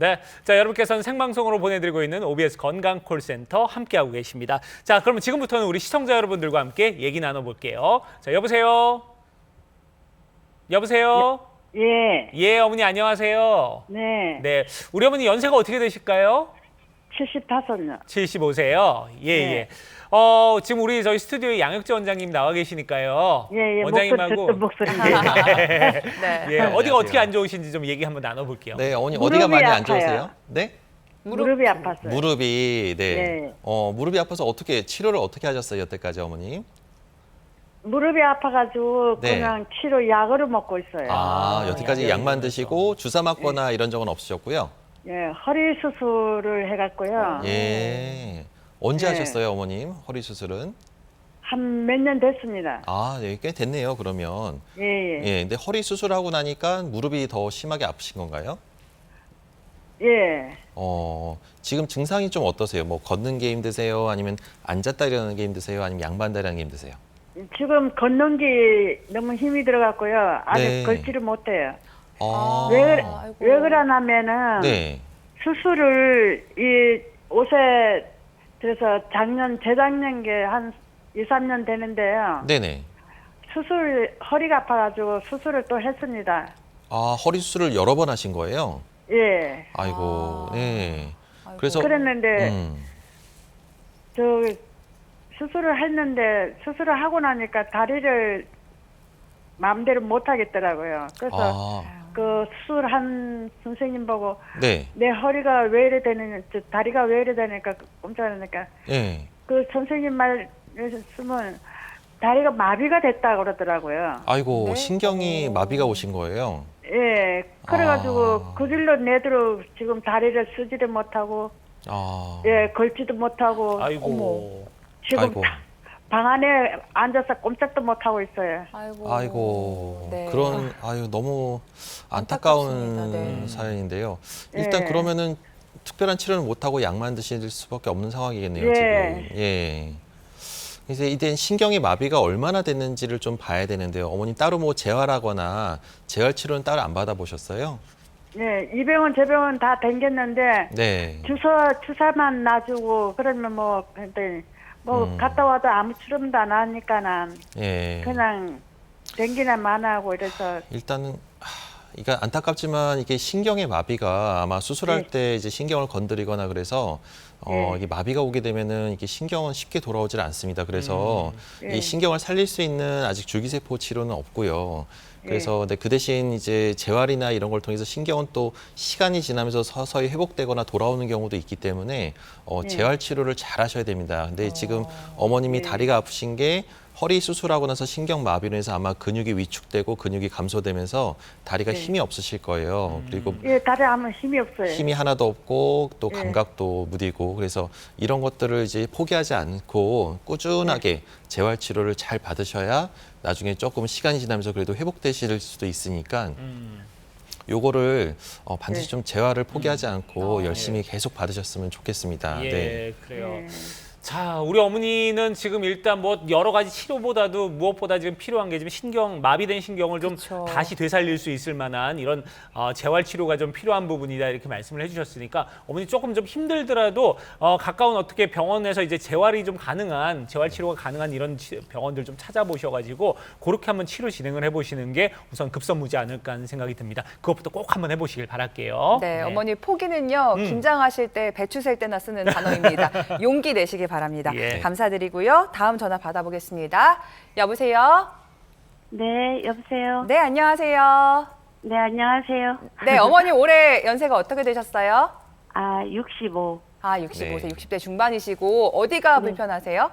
네, 자 여러분께서는 생방송으로 보내드리고 있는 OBS 건강콜센터 함께하고 계십니다. 자, 그러면 지금부터는 우리 시청자 여러분들과 함께 얘기 나눠볼게요. 자, 여보세요? 여보세요? 예. 예, 어머니 안녕하세요. 네. 네, 우리 어머니 연세가 어떻게 되실까요? 75년. 75세요? 예, 네. 예. 지금 우리 저희 스튜디오에 양혁재 원장님 나와 계시니까요. 예, 예. 원장님하고 목소리. 예, 네. 예, 어디가 안녕하세요. 어떻게 안 좋으신지 좀 얘기 한번 나눠볼게요. 네, 어머니 무릎이 어디가 많이 안 아파요. 좋으세요? 네? 무릎이 아팠어요. 무릎이 네. 네. 무릎이 아파서 어떻게 치료를 어떻게 하셨어요, 여태까지 어머니? 무릎이 아파가지고 네. 그냥 치료 약을 먹고 있어요. 여태까지 예, 약만 예, 드시고 주사 맞거나 이런 적은 없으셨고요. 예, 허리 수술을 해갖고요. 예. 언제 네. 하셨어요, 어머님? 허리 수술은? 한 몇 년 됐습니다. 네, 꽤 됐네요, 그러면. 예, 예. 예, 근데 허리 수술하고 나니까 무릎이 더 심하게 아프신 건가요? 예. 지금 증상이 좀 어떠세요? 뭐 걷는 게 힘드세요? 아니면 앉았다 일어나는 게 힘드세요? 아니면 양반다 일어나는 게 힘드세요? 지금 걷는 게 너무 힘이 들어갔고요. 아직 네. 걷지를 못해요. 아, 아이고. 왜 그러냐면은 네. 수술을 이 옷에 그래서 재작년에 한 2, 3년 되는데요. 네네. 허리가 아파가지고 수술을 또 했습니다. 허리 수술을 여러 번 하신 거예요? 예. 아이고, 아. 네. 아이고. 그래서 그랬는데, 음, 저, 수술을 했는데, 수술을 하고 나니까 다리를 마음대로 못 하겠더라고요. 그래서 그 수술한 선생님 보고, 네, 내 허리가 왜 이래 되는, 다리가 왜 이래 되니까 꼼짝 놀라니까, 네. 그 선생님 말을 쓰면, 다리가 마비가 됐다고 그러더라고요. 아이고, 네? 신경이 마비가 오신 거예요? 예, 그래가지고 그 길로 내도록 지금 다리를 쓰지도 못하고, 아, 예, 걸지도 못하고, 아이고. 지금 아이고. 방 안에 앉아서 꼼짝도 못하고 있어요. 아이고, 네. 너무 안타까운 안타깝습니다. 네. 사연인데요. 일단 예. 그러면은 특별한 치료는 못하고 약만 드실 수밖에 없는 상황이겠네요, 예. 지금. 예. 그래서 이제 신경의 마비가 얼마나 됐는지를 좀 봐야 되는데요. 어머니 따로 뭐 재활하거나 재활 치료는 따로 안 받아보셨어요? 예, 이 병원 저 병원 다 댕겼는데 네. 주사만 놔주고 그러면 뭐 근데 뭐 갔다 와도 아무 출혈도 안 하니까는 예. 그냥 댕기나만 하고 이래서 일단은 이게 안타깝지만 이게 신경의 마비가 아마 수술할 네. 때 이제 신경을 건드리거나 그래서 네. 이게 마비가 오게 되면은 이게 신경은 쉽게 돌아오질 않습니다. 그래서 네. 이 신경을 살릴 수 있는 아직 줄기세포 치료는 없고요. 그래서 근데 그 대신 이제 재활이나 이런 걸 통해서 신경은 또 시간이 지나면서 서서히 회복되거나 돌아오는 경우도 있기 때문에 재활 치료를 잘 하셔야 됩니다. 근데 지금 어머님이 네. 다리가 아프신 게 허리 수술하고 나서 신경 마비로 해서 아마 근육이 위축되고 근육이 감소되면서 다리가 네. 힘이 없으실 거예요. 그리고 예, 다리 아무 힘이 없어요. 힘이 하나도 없고 또 네. 감각도 무디고 그래서 이런 것들을 이제 포기하지 않고 꾸준하게 재활 치료를 잘 받으셔야 나중에 조금 시간이 지나면서 그래도 회복되실 수도 있으니까 요거를 반드시 네. 좀 재활을 포기하지 않고 아, 열심히 계속 받으셨으면 좋겠습니다. 예, 네. 그래요. 예. 자, 우리 어머니는 지금 일단 뭐 여러 가지 치료보다도 무엇보다 지금 필요한 게 지금 마비된 신경을 좀 그쵸. 다시 되살릴 수 있을 만한 이런 재활 치료가 좀 필요한 부분이다 이렇게 말씀을 해주셨으니까 어머니 조금 좀 힘들더라도 가까운 어떻게 병원에서 이제 재활 치료가 가능한 이런 병원들 좀 찾아보셔가지고 그렇게 한번 치료 진행을 해보시는 게 우선 급선무지 않을까 하는 생각이 듭니다. 그것부터 꼭 한번 해보시길 바랄게요. 네, 어머니 포기는요. 긴장하실 때 배추 셀 때나 쓰는 단어입니다. 용기 내시기 바랍니다. 예. 감사드리고요. 다음 전화 받아보겠습니다. 여보세요? 네, 여보세요. 네, 안녕하세요. 네, 안녕하세요. 네, 어머니 올해 연세가 어떻게 되셨어요? 65. 65세, 네. 60대 중반이시고 어디가 불편하세요?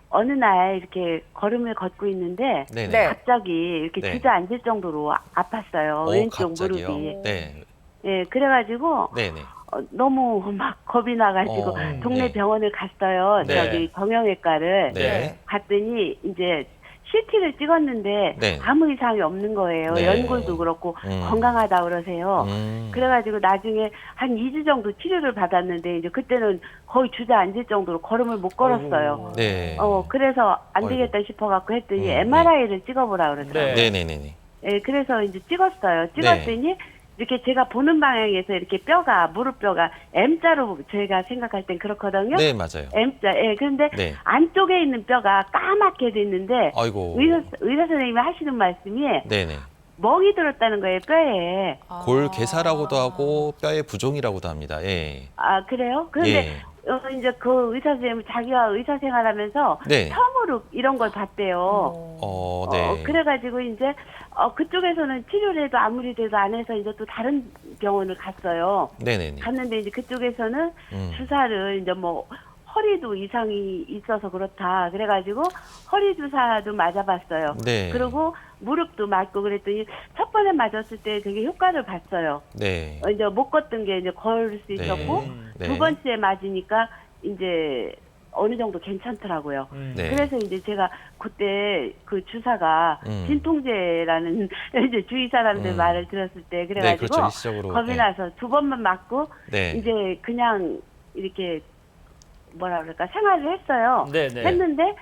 어느 날 이렇게 걸음을 걷고 있는데 네네. 네. 갑자기 이렇게 네. 주저앉을 정도로 아팠어요. 왼쪽 갑자기요? 무릎이. 네. 예, 그래가지고 네네. 너무 막 겁이 나가지고 동네 네. 병원을 갔어요. 네. 저기 정형외과를 네. 갔더니 이제 CT를 찍었는데 네. 아무 이상이 없는 거예요. 네. 연골도 그렇고 건강하다 그러세요. 그래가지고 나중에 한 2주 정도 치료를 받았는데 이제 그때는 거의 주저앉을 정도로 걸음을 못 걸었어요. 네. 그래서 안 되겠다 싶어갖고 했더니 MRI를 찍어보라 그러더라고요. 네. 네네네네. 예, 그래서 이제 찍었어요. 찍었더니 이렇게 제가 보는 방향에서 이렇게 뼈가 무릎뼈가 M자로 저희가 생각할 땐 그렇거든요. 네, 맞아요. M자. 예. 그런데 네. 안쪽에 있는 뼈가 까맣게 됐는데 아이고. 의사 선생님이 하시는 말씀이 네네. 멍이 들었다는 거예요, 뼈에. 골괴사라고도 하고 뼈의 부종이라고도 합니다. 예. 아, 그래요? 그런데 이제 그 의사 선생님은 자기가 의사 생활하면서 네. 처음으로 이런 걸 봤대요. 네. 그래가지고 이제 그쪽에서는 치료를 해도 아무리 돼도 안 해서 이제 또 다른 병원을 갔어요. 네네네. 갔는데 이제 그쪽에서는 주사를 이제 뭐 허리도 이상이 있어서 그렇다. 그래가지고 허리 주사도 맞아봤어요. 네. 그리고 무릎도 맞고 그랬더니 첫 번에 맞았을 때 되게 효과를 봤어요. 네. 이제 못 걷던 게 이제 걸을 수 있었고 네. 두 번째 맞으니까 이제 어느 정도 괜찮더라고요. 네. 그래서 이제 제가 그때 그 주사가 진통제라는 이제 주위 사람들 말을 들었을 때 그래가지고 네, 그렇죠. 일시적으로. 겁이 네. 나서 두 번만 맞고 네. 이제 그냥 이렇게 뭐라 그럴까 생활을 했어요. 네네. 했는데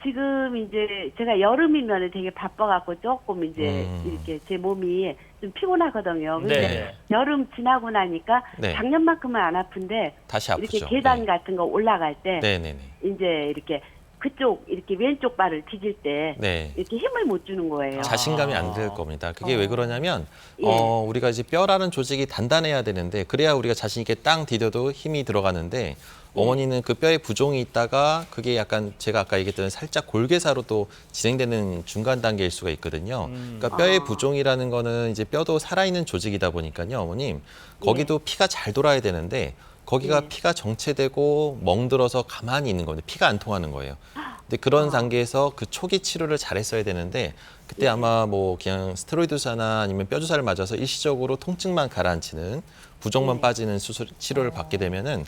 지금 이제 제가 여름이면 되게 바빠갖고 조금 이제 이렇게 제 몸이 좀 피곤하거든요. 근데 네. 여름 지나고 나니까 네. 작년만큼은 안 아픈데 다시 아프죠. 이렇게 계단 네. 같은 거 올라갈 때 네네네. 이제 이렇게 그쪽 이렇게 왼쪽 발을 디딜 때 네. 이렇게 힘을 못 주는 거예요. 자신감이 안 들 겁니다. 그게 왜 그러냐면 예. 우리가 이제 뼈라는 조직이 단단해야 되는데 그래야 우리가 자신 있게 땅 디뎌도 힘이 들어가는데 어머니는 그 뼈에 부종이 있다가 그게 약간 제가 아까 얘기했던 살짝 골괴사로 또 진행되는 중간 단계일 수가 있거든요. 그러니까 뼈의 부종이라는 거는 이제 뼈도 살아있는 조직이다 보니까요, 어머님. 거기도 피가 잘 돌아야 되는데 거기가 피가 정체되고 멍들어서 가만히 있는 겁니다. 피가 안 통하는 거예요. 근데 그런 단계에서 그 초기 치료를 잘했어야 되는데 그때 아마 뭐 그냥 스테로이드 주사나 아니면 뼈 주사를 맞아서 일시적으로 통증만 가라앉히는 부종만 빠지는 수술 치료를 받게 되면은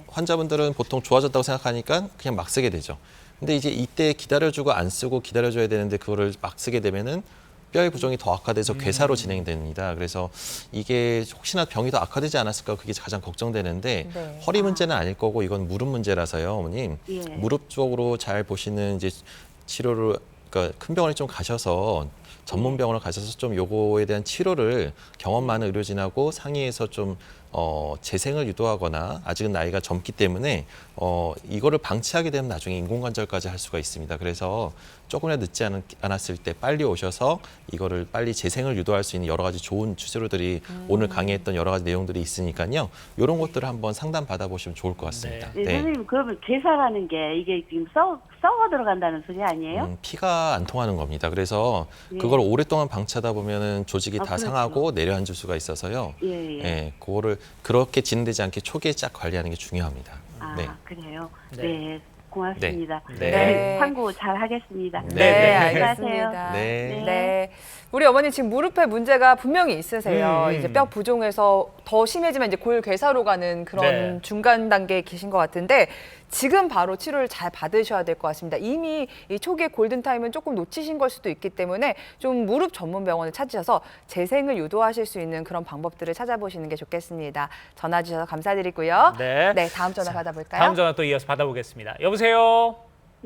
환자분들은 보통 좋아졌다고 생각하니까 그냥 막 쓰게 되죠. 근데 이제 이때 기다려주고 안 쓰고 기다려줘야 되는데 그거를 막 쓰게 되면은 뼈의 부종이 더 악화돼서 괴사로 진행됩니다. 그래서 이게 혹시나 병이 더 악화되지 않았을까 그게 가장 걱정되는데 네. 허리 문제는 아닐 거고 이건 무릎 문제라서요, 어머님. 예. 무릎 쪽으로 잘 보시는 이제 치료를 그러니까 큰 병원에 좀 가셔서 전문 병원을 가셔서 좀 요거에 대한 치료를 경험 많은 의료진하고 상의해서 좀 재생을 유도하거나 아직은 나이가 젊기 때문에 이거를 방치하게 되면 나중에 인공관절까지 할 수가 있습니다. 그래서 조금이라도 늦지 않았을 때 빨리 오셔서 이거를 빨리 재생을 유도할 수 있는 여러 가지 좋은 주사들이 오늘 강의했던 여러 가지 내용들이 있으니까요. 이런 것들을 한번 상담 받아보시면 좋을 것 같습니다. 네, 선생님 그러면 괴사라는 게 이게 지금 썩어 들어간다는 소리 아니에요? 피가 안 통하는 겁니다. 그래서 그걸 오랫동안 방치하다 보면은 조직이 다 그렇죠. 상하고 내려앉을 수가 있어서요. 그거를 그렇게 진행되지 않게 초기에 쫙 관리하는 게 중요합니다. 아, 네. 그래요? 네. 네. 고맙습니다. 네. 네. 참고 잘 하겠습니다. 네, 네. 알겠습니다. 네. 네. 우리 어머니 지금 무릎에 문제가 분명히 있으세요. 이제 뼈 부종에서 더 심해지면 이제 골괴사로 가는 그런 네. 중간 단계에 계신 것 같은데 지금 바로 치료를 잘 받으셔야 될 것 같습니다. 이미 이 초기의 골든타임은 조금 놓치신 걸 수도 있기 때문에 좀 무릎 전문 병원을 찾으셔서 재생을 유도하실 수 있는 그런 방법들을 찾아보시는 게 좋겠습니다. 전화 주셔서 감사드리고요. 네. 다음 전화 받아볼까요? 다음 전화 또 이어서 받아보겠습니다. 여보세요?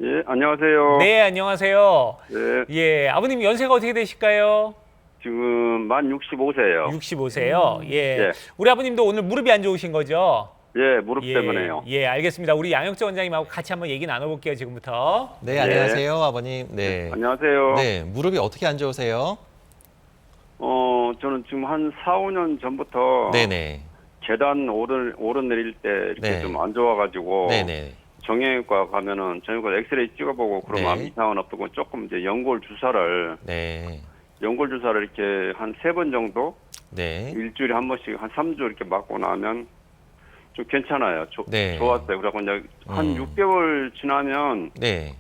예, 안녕하세요. 네, 안녕하세요. 예, 예, 아버님 연세가 어떻게 되실까요? 지금 만 65세예요. 65세요. 예. 예. 우리 아버님도 오늘 무릎이 안 좋으신 거죠? 예, 무릎 때문에요. 예, 알겠습니다. 우리 양혁재 원장님하고 같이 한번 얘기 나눠볼게요, 지금부터. 네, 안녕하세요, 아버님. 네. 안녕하세요. 네, 무릎이 어떻게 안 좋으세요? 저는 지금 한 4, 5년 전부터 네네. 계단 오르내릴 때 이렇게 네. 좀 안 좋아가지고 네네. 정형외과 가면은 정형외과 엑스레이 찍어보고 그러면 네. 아무 이상은 없고 조금 이제 연골 주사를 네. 이렇게 한 3번 정도 네. 일주일에 한 번씩 한 3주 이렇게 맞고 나면 좀 괜찮아요. 네. 좋았어요. 그래서 이제 한 6개월 지나면 네.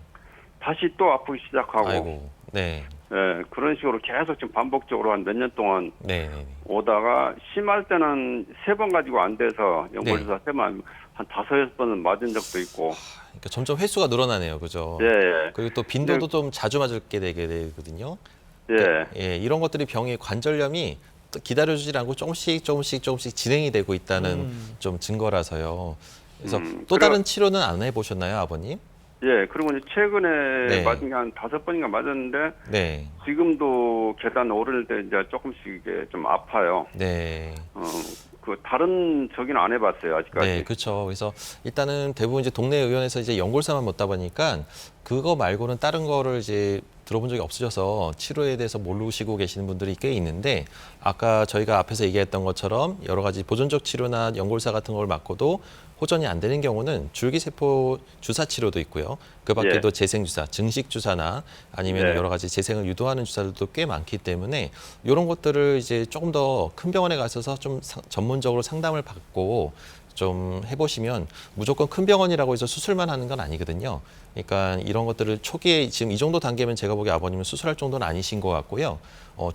다시 또 아프기 시작하고 아이고. 네. 예, 그런 식으로 계속 지금 반복적으로 한 몇 년 동안 네. 네. 오다가 심할 때는 3번 가지고 안 돼서 연골주사 네. 3번 한 5, 6번은 맞은 적도 있고. 그러니까 점점 횟수가 늘어나네요, 그죠? 예, 예. 그리고 또 빈도도 좀 자주 맞게 되게 되거든요. 예. 예, 이런 것들이 병의 관절염이 또 기다려주지 않고 조금씩 진행이 되고 있다는 좀 증거라서요. 그래서 또 그래- 다른 치료는 안 해보셨나요, 아버님? 예, 그리고 이제 최근에 네. 맞은 게 한 5번인가 맞았는데 네. 지금도 계단 오를 때 이제 조금씩 이게 좀 아파요. 네. 그 다른 저기는 안 해봤어요 아직까지. 네, 그렇죠. 그래서 일단은 대부분 이제 동네 의원에서 이제 연골사만 먹다 보니까 그거 말고는 다른 거를 이제 들어본 적이 없으셔서 치료에 대해서 모르시고 계시는 분들이 꽤 있는데 아까 저희가 앞에서 얘기했던 것처럼 여러 가지 보존적 치료나 연골사 같은 걸 맞고도 호전이 안 되는 경우는 줄기세포 주사 치료도 있고요. 그 밖에도 예. 재생주사, 증식주사나 아니면 네. 여러 가지 재생을 유도하는 주사들도 꽤 많기 때문에 이런 것들을 이제 조금 더 큰 병원에 가셔서 좀 전문적으로 상담을 받고 좀 해보시면 무조건 큰 병원이라고 해서 수술만 하는 건 아니거든요. 그러니까 이런 것들을 초기에 지금 이 정도 단계면 제가 보기에 아버님은 수술할 정도는 아니신 것 같고요.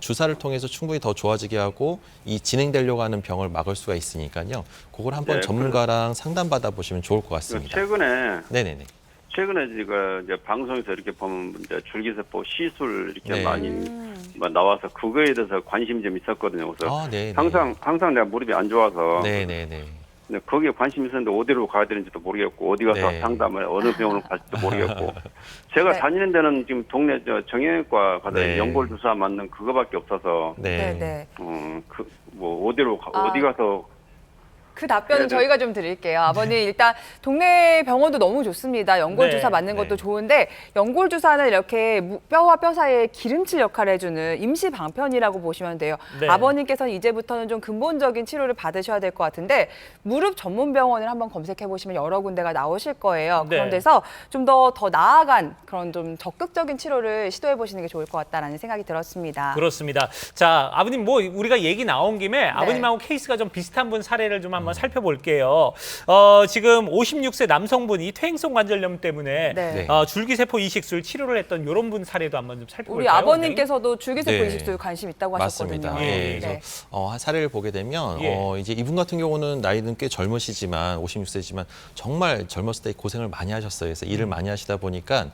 주사를 통해서 충분히 더 좋아지게 하고 이 진행되려고 하는 병을 막을 수가 있으니까요. 그걸 한번 네, 전문가랑 상담받아 보시면 좋을 것 같습니다. 최근에 네네네. 제가 이제 방송에서 이렇게 보면 이제 줄기세포 시술 이렇게 네. 많이 나와서 그거에 대해서 관심이 좀 있었거든요. 그래서 아, 네. 항상 내가 무릎이 안 좋아서 네네네. 근데 거기에 관심이 있었는데 어디로 가야 되는지도 모르겠고 어디 가서 네. 상담을 어느 병원으로 갈지도 모르겠고 제가 네. 다니는 데는 지금 동네 정형외과 가서 네. 연골 주사 맞는 그거밖에 없어서 네, 네. 뭐 어디 가서 그 답변은 네, 네. 저희가 좀 드릴게요. 아버님 일단 동네 병원도 너무 좋습니다. 연골 네, 주사 맞는 것도 네. 좋은데 연골 주사는 이렇게 뼈와 뼈 사이에 기름칠 역할을 해주는 임시 방편이라고 보시면 돼요. 네. 아버님께서는 이제부터는 좀 근본적인 치료를 받으셔야 될 것 같은데 무릎 전문 병원을 한번 검색해 보시면 여러 군데가 나오실 거예요. 네. 그런 데서 좀 더 나아간 그런 좀 적극적인 치료를 시도해 보시는 게 좋을 것 같다라는 생각이 들었습니다. 그렇습니다. 자, 아버님 뭐 우리가 얘기 나온 김에 아버님하고 케이스가 좀 비슷한 분 사례를 좀 한번 살펴볼게요. 지금 56세 남성분이 퇴행성 관절염 때문에 네. 줄기세포 이식술 치료를 했던 이런 분 사례도 한번 좀 살펴볼까요? 우리 아버님께서도 줄기세포 네. 이식술 관심 있다고 하셨거든요. 맞습니다. 예, 예, 예. 그래서 한 사례를 보게 되면 예. 이제 이분 같은 경우는 나이는 꽤 젊으시지만 56세지만 정말 젊었을 때 고생을 많이 하셨어요. 그래서 일을 많이 하시다 보니까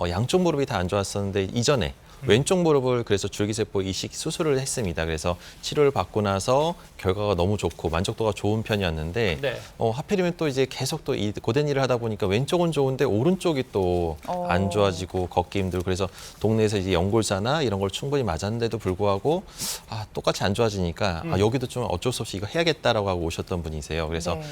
양쪽 무릎이 다 안 좋았었는데 이전에 왼쪽 무릎을 그래서 줄기세포 이식 수술을 했습니다. 그래서 치료를 받고 나서 결과가 너무 좋고 만족도가 좋은 편이었는데 네. 하필이면 또 이제 계속 또 이 고된 일을 하다 보니까 왼쪽은 좋은데 오른쪽이 또 안 좋아지고 걷기 힘들고 그래서 동네에서 이제 연골사나 이런 걸 충분히 맞았는데도 불구하고 똑같이 안 좋아지니까 여기도 좀 어쩔 수 없이 이거 해야겠다라고 하고 오셨던 분이세요. 그래서 네.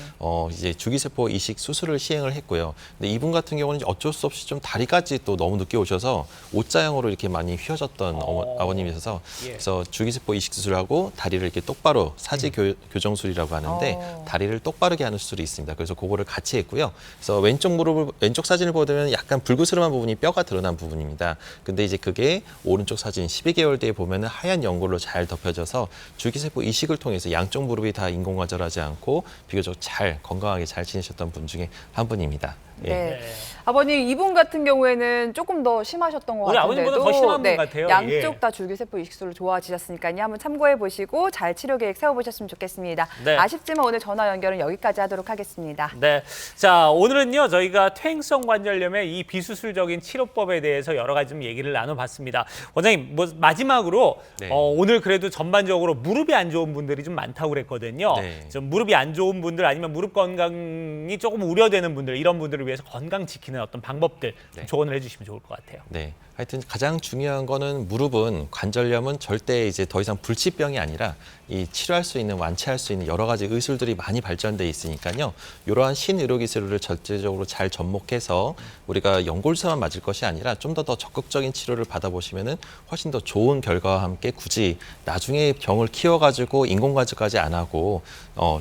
이제 줄기세포 이식 수술을 시행을 했고요. 근데 이분 같은 경우는 이제 어쩔 수 없이 좀 다리까지 또 너무 늦게 오셔서 O자형으로 이렇게 많이 휘어졌던 아버님이셔서 예. 그래서 줄기세포 이식 수술하고 다리를 이렇게 똑바로 사지 교정술이라고 하는데 다리를 똑바르게 하는 수술이 있습니다. 그래서 그거를 같이 했고요. 그래서 왼쪽 사진을 보면 약간 불그스름한 부분이 뼈가 드러난 부분입니다. 근데 이제 그게 오른쪽 사진 12개월 뒤에 보면은 하얀 연골로 잘 덮여져서 줄기세포 이식을 통해서 양쪽 무릎이 다 인공관절하지 않고 비교적 잘 건강하게 잘 지내셨던 분 중에 한 분입니다. 예. 네. 아버님 이분 같은 경우에는 조금 더 심하셨던 것 우리 같은데도 아버님보다 더 심한 분 같아요. 양쪽 예. 다 줄기세포 이식술을 좋아지셨으니까요. 한번 참고해 보시고 잘 치료 계획 세워보셨으면 좋겠습니다. 네. 아쉽지만 오늘 전화 연결은 여기까지 하도록 하겠습니다. 네. 자, 오늘은요, 저희가 퇴행성 관절염의 이 비수술적인 치료법에 대해서 여러 가지 좀 얘기를 나눠봤습니다. 원장님, 뭐, 마지막으로, 네. 오늘 그래도 전반적으로 무릎이 안 좋은 분들이 좀 많다고 그랬거든요. 네. 좀 무릎이 안 좋은 분들 아니면 무릎 건강이 조금 우려되는 분들, 이런 분들을 위해서 건강 지키는 어떤 방법들 좀 네. 조언을 해주시면 좋을 것 같아요. 네. 하여튼 가장 중요한 거는 무릎은 관절염은 절대 이제 더 이상 불치병이 아니라 이 치료할 수 있는 완치할 수 있는 여러 가지 의술들이 많이 발전돼 있으니까요. 이러한 신의료 기술을 절대적으로 잘 접목해서 우리가 연골수만 맞을 것이 아니라 좀 더 적극적인 치료를 받아보시면은 훨씬 더 좋은 결과와 함께 굳이 나중에 병을 키워가지고 인공관절까지 안 하고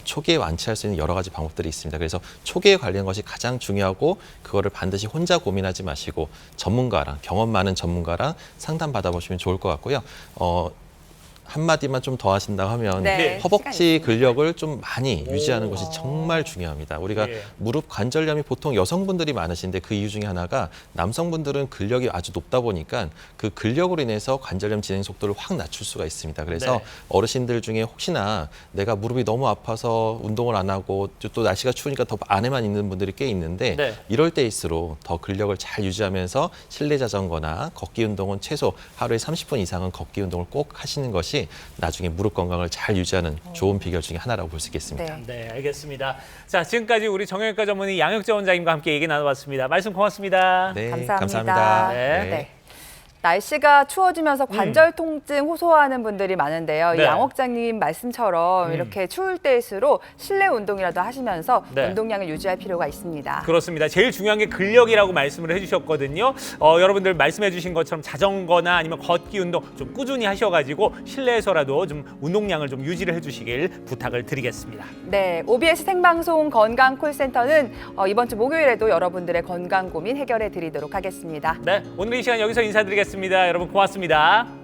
초기에 완치할 수 있는 여러 가지 방법들이 있습니다. 그래서 초기에 관리하는 것이 가장 중요하고 그거를 반드시 혼자 고민하지 마시고 전문가랑 경험 많은 전문가랑 상담 받아보시면 좋을 것 같고요. 한마디만 좀 더 하신다고 하면 네, 허벅지 근력을 좀 많이 유지하는 것이 정말 중요합니다. 우리가 예. 무릎 관절염이 보통 여성분들이 많으신데 그 이유 중에 하나가 남성분들은 근력이 아주 높다 보니까 그 근력으로 인해서 관절염 진행 속도를 확 낮출 수가 있습니다. 그래서 네. 어르신들 중에 혹시나 내가 무릎이 너무 아파서 운동을 안 하고 또 날씨가 추우니까 더 안에만 있는 분들이 꽤 있는데 네. 이럴 때일수록 더 근력을 잘 유지하면서 실내 자전거나 걷기 운동은 최소 하루에 30분 이상은 걷기 운동을 꼭 하시는 것이 것이 나중에 무릎 건강을 잘 유지하는 좋은 비결 중에 하나라고 볼 수 있겠습니다. 네. 네, 알겠습니다. 자, 지금까지 우리 정형외과 전문의 양혁재 원장님과 함께 얘기 나눠봤습니다. 말씀 고맙습니다. 네, 감사합니다. 감사합니다. 네. 날씨가 추워지면서 관절 통증 호소하는 분들이 많은데요. 네. 이 양 원장님 말씀처럼 이렇게 추울 때일수록 실내 운동이라도 하시면서 네. 운동량을 유지할 필요가 있습니다. 그렇습니다. 제일 중요한 게 근력이라고 말씀을 해주셨거든요. 여러분들 말씀해주신 것처럼 자전거나 아니면 걷기 운동 좀 꾸준히 하셔가지고 실내에서라도 좀 운동량을 좀 유지를 해주시길 부탁을 드리겠습니다. 네, OBS 생방송 건강 콜센터는 이번 주 목요일에도 여러분들의 건강 고민 해결해 드리도록 하겠습니다. 네, 오늘 이 시간 여기서 인사드리겠습니다. 여러분 고맙습니다.